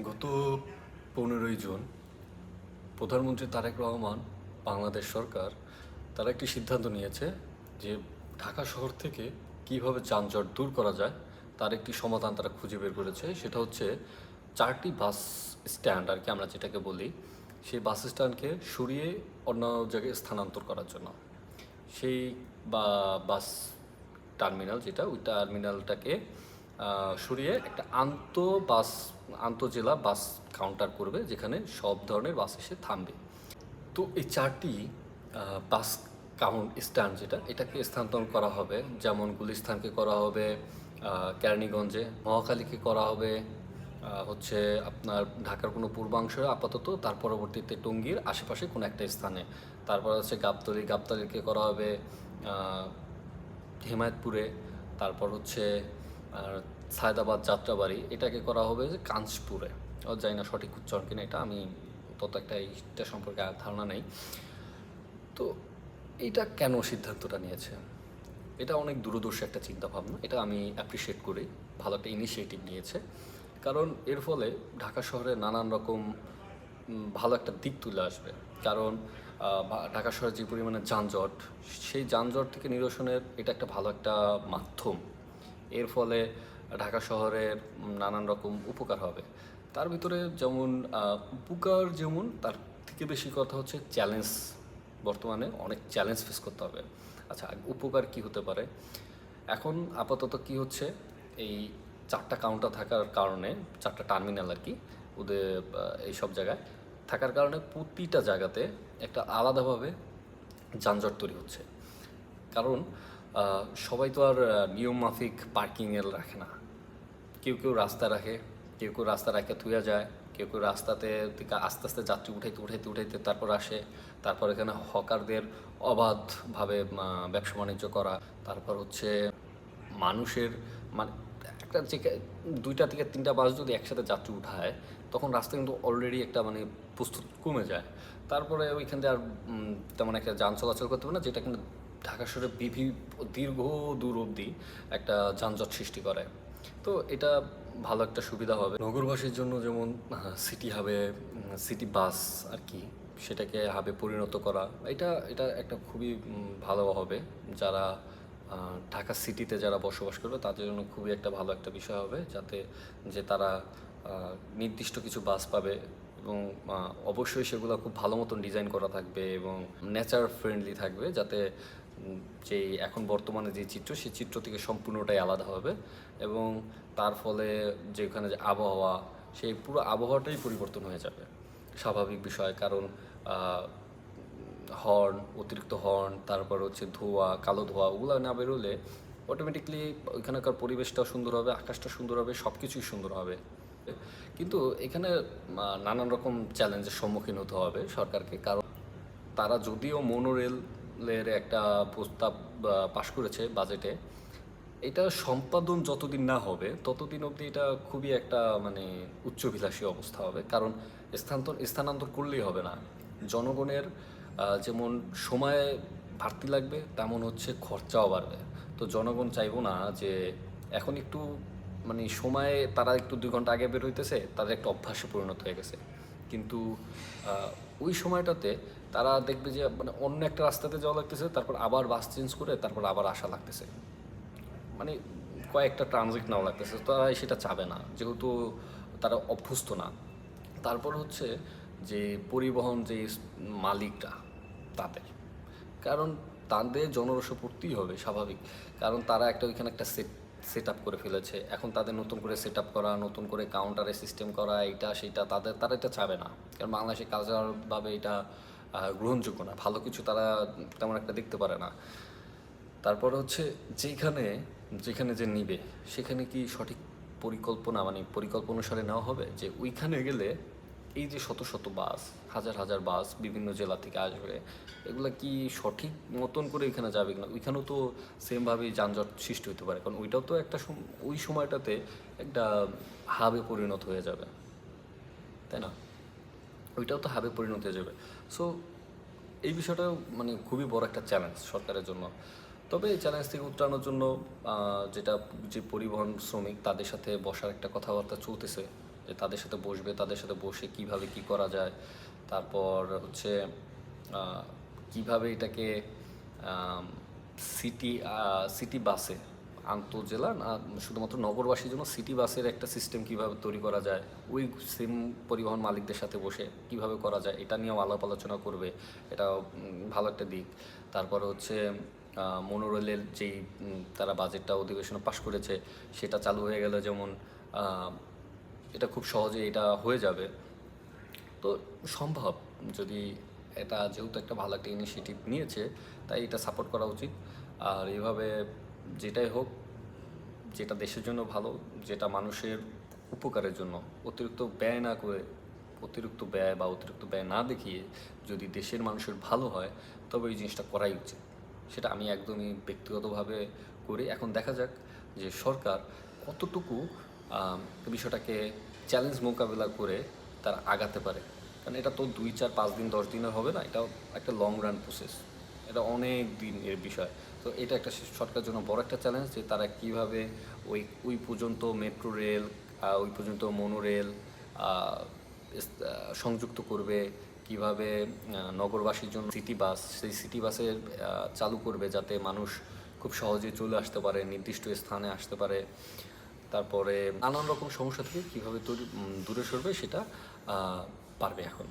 গত 15ই জুন প্রধানমন্ত্রী তারেক রহমান বাংলাদেশ সরকার তারা একটি সিদ্ধান্ত নিয়েছে যে ঢাকা শহর থেকে কিভাবে যানজট দূর করা যায় তার একটি সমাধান তারা খুঁজে বের করেছে। সেটা হচ্ছে 4টি বাস স্ট্যান্ড আর কি আমরা যেটাকে বলি, সেই বাস স্ট্যান্ডকে সরিয়ে অন্য জায়গায় স্থানান্তর করার জন্য। সেই বা বাস টার্মিনাল যেটা ওই টার্মিনালটাকে সরিয়ে একটা আন্তজেলা বাস কাউন্টার করবে, যেখানে সব ধরনের বাস এসে থামবে। তো এই 4টি বাস স্ট্যান্ড এটাকে স্থানান্তর করা হবে, যেমন গুলিস্তানকে করা হবে, কেরানীগঞ্জে, মহাখালীকে করা হবে, হচ্ছে আপনার ঢাকার কোনো পূর্বাংশে আপাতত, তার পরবর্তীতে টঙ্গীর আশেপাশে কোনো একটা স্থানে, তারপর হচ্ছে গাবতলীকে করা হবে হেমায়তপুরে, তারপর হচ্ছে সায়দাবাদ যাত্রাবাড়ি, এটাকে করা হবে যে কাঞ্চপুরে। জানি না সঠিক উচ্চারণ কিনা, এটা আমি তত এইটা সম্পর্কে আর ধারণা নেই। তো এইটা কেন সিদ্ধান্তটা নিয়েছে, এটা অনেক দূরদর্শী একটা চিন্তা ভাবনা, এটা আমি অ্যাপ্রিসিয়েট করি। ভালো একটা ইনিশিয়েটিভ নিয়েছে, কারণ এর ফলে ঢাকা শহরে নানান রকম ভালো একটা দিক তুলে আসবে। কারণ ঢাকা শহরে যে পরিমাণে যানজট, সেই যানজট থেকে নিরসনের এটা একটা ভালো একটা মাধ্যম। এর ফলে ঢাকা শহরের নানান রকম উপকার হবে। তার ভিতরে যেমন উপকার, যেমন তার থেকে বেশি কথা হচ্ছে চ্যালেঞ্জ। বর্তমানে অনেক চ্যালেঞ্জ ফেস করতে হবে। আচ্ছা, উপকার কি হতে পারে? এখন আপাতত কি হচ্ছে, এই 4টা কাউন্টার থাকার কারণে, 4টা টার্মিনাল আর কি ওদের এইসব জায়গায় থাকার কারণে প্রতিটা জায়গাতে একটা আলাদাভাবে যানজট তৈরি হচ্ছে। কারণ সবাই তো আর নিয়ম মাফিক পার্কিংয়ে রাখে না। কেউ কেউ রাস্তায় রাখে, কেউ কেউ রাস্তা রেখে থুয়ে যায়, কেউ কেউ রাস্তাতে থেকে আস্তে আস্তে যাত্রী উঠাইতে তারপর আসে। তারপর এখানে হকারদের অবাধভাবে ব্যবসা বাণিজ্য করা। তারপর হচ্ছে মানুষের মানে একটা যে 2টা থেকে 3টা বাস যদি একসাথে যাত্রী উঠায়, তখন রাস্তা কিন্তু অলরেডি একটা প্রস্তুত কমে যায়। তারপরে ওইখান দিয়ে আর তেমন একটা যান চলাচল করতে পারে না, যেটা কিন্তু ঢাকা শহরে দীর্ঘ দূর অবধি একটা যানজট সৃষ্টি করে। তো এটা ভালো একটা সুবিধা হবে নগরবাসীর জন্য। যেমন সিটি হাবে, সিটি বাস আর কি, সেটাকে হাবে পরিণত করা, এটা এটা একটা খুবই ভালো হবে। যারা ঢাকা সিটিতে যারা বসবাস করবে তাদের জন্য খুবই একটা ভালো একটা বিষয় হবে, যাতে যে তারা নির্দিষ্ট কিছু বাস পাবে, এবং অবশ্যই সেগুলো খুব ভালো মতন ডিজাইন করা থাকবে এবং নেচার ফ্রেন্ডলি থাকবে, যাতে যে এখন বর্তমানে যে চিত্র, সেই চিত্র থেকে সম্পূর্ণটাই আলাদা হবে। এবং তার ফলে যেখানে যে আবহাওয়া, সেই পুরো আবহাওয়াটাই পরিবর্তন হয়ে যাবে। স্বাভাবিক বিষয়, কারণ অতিরিক্ত হর্ন, তারপর হচ্ছে ধোঁয়া, কালো ধোঁয়া, ওগুলো না বেরোলে অটোমেটিকলি ওইখানকার পরিবেশটাও সুন্দর হবে, আকাশটা সুন্দর হবে, সব কিছুই সুন্দর হবে। কিন্তু এখানে নানান রকম চ্যালেঞ্জের সম্মুখীন হতে হবে সরকারকে। কারণ তারা যদিও মোনোরেলের একটা প্রস্তাব পাশ করেছে বাজেটে, এটা সম্পাদন যতদিন না হবে ততদিন অবধি এটা খুবই একটা উচ্চভিলাষী অবস্থা হবে। কারণ স্থানান্তর করলেই হবে না। জনগণের যেমন সময় বাড়তি লাগবে, তেমন হচ্ছে খরচাও বাড়বে। তো জনগণ চাইবো না যে এখন একটু সময়ে তারা একটু 2 ঘন্টা আগে বের হইতেছে, তাদের একটা অভ্যাসে পরিণত হয়ে গেছে। কিন্তু ওই সময়টাতে তারা দেখবে যে অন্য একটা রাস্তাতে যাওয়া লাগতেছে, তারপর আবার বাস চেঞ্জ করে তারপর আবার আসা লাগতেছে, মানে কয়েকটা ট্রানজিট নেওয়া লাগতেছে। তারা সেটা চাবে না, যেহেতু তারা অভ্যস্ত না। তারপর হচ্ছে যে পরিবহন যে মালিকরা, তাদের, কারণ তাদের জনরসে পড়তেই হবে স্বাভাবিক। কারণ তারা ওইখানে একটা সেট আপ করে ফেলেছে। এখন তাদের নতুন করে সেট আপ করা, নতুন করে কাউন্টারে সিস্টেম করা, এইটা সেটা তারা এটা চাবে না। কারণ বাংলাদেশে কালচারালভাবে এটা গ্রহণযোগ্য না, ভালো কিছু তারা তেমন একটা দেখতে পারে না। তারপর হচ্ছে যেখানে যেখানে যে নিবে, সেখানে কি সঠিক পরিকল্পনা পরিকল্পনা অনুসারে নেওয়া হবে? যে ওইখানে গেলে এই যে শত শত বাস, হাজার হাজার বাস বিভিন্ন জেলা থেকে আসবে, এগুলা কি সঠিক মতন করে ওইখানে যাবে কিনা? ওইখানেও তো সেমভাবেই যানজট সৃষ্টি হতে পারে, কারণ ওইটাও তো একটা ওই সময়টাতে একটা হাবে পরিণত হয়ে যাবে, তাই না? ওইটাও তো হাবে পরিণত হয়ে যাবে। সো এই বিষয়টাও খুবই বড় একটা চ্যালেঞ্জ সরকারের জন্য। তবে এই চ্যালেঞ্জ থেকে উতরানোর জন্য যেটা যে পরিবহন শ্রমিক, তাদের সাথে বসার একটা কথাবার্তা চলতেছে। যে তাদের সাথে বসবে, তাদের সাথে বসে কিভাবে কি করা যায়, তারপর হচ্ছে কিভাবে এটাকে সিটি সিটি বাসে, আন্তঃজেলা না শুধুমাত্র নগরবাসীর জন্য সিটি বাসের একটা সিস্টেম কিভাবে তৈরি করা যায়, ওই সেম পরিবহন মালিকদের সাথে বসে কিভাবে করা যায় এটা নিয়েও আলাপ আলোচনা করবে। এটা ভালো একটা দিক। তারপর হচ্ছে মনোরেলের যেই তারা বাজেটটা অধিবেশনে পাশ করেছে সেটা চালু হয়ে গেলে যেমন এটা খুব সহজে এটা হয়ে যাবে। তো সম্ভব, যদি এটা যেহেতু একটা ভালো একটা ইনিশিয়েটিভ নিয়েছে তাই এটা সাপোর্ট করা উচিত। আর এইভাবে যেটাই হোক, যেটা দেশের জন্য ভালো, যেটা মানুষের উপকারের জন্য, অতিরিক্ত ব্যয় না করে, অতিরিক্ত ব্যয় বা অতিরিক্ত ব্যয় না দেখিয়ে যদি দেশের মানুষের ভালো হয় তবে এই জিনিসটা করাই উচিত। সেটা আমি একদমই ব্যক্তিগতভাবে করি। এখন দেখা যাক যে সরকার কতটুকু বিষয়টাকে চ্যালেঞ্জ মোকাবেলা করে তারা আগাতে পারে। কারণ এটা তো 2, 4, 5 দিন 10 দিনের হবে না, এটা একটা লং রান প্রসেস, এটা অনেক দিনের বিষয়। তো এটা একটা সরকারের জন্য বড় একটা চ্যালেঞ্জ যে তারা কীভাবে ওই পর্যন্ত মেট্রো রেল, ওই পর্যন্ত মনোরেল সংযুক্ত করবে, কিভাবে নগরবাসীর জন্য সিটি বাস, সেই সিটি বাসের চালু করবে যাতে মানুষ খুব সহজে চলে আসতে পারে, নির্দিষ্ট স্থানে আসতে পারে। তারপরে নানান রকম সমস্যা থেকে কীভাবে দূরে সরবে সেটা পারবে এখন।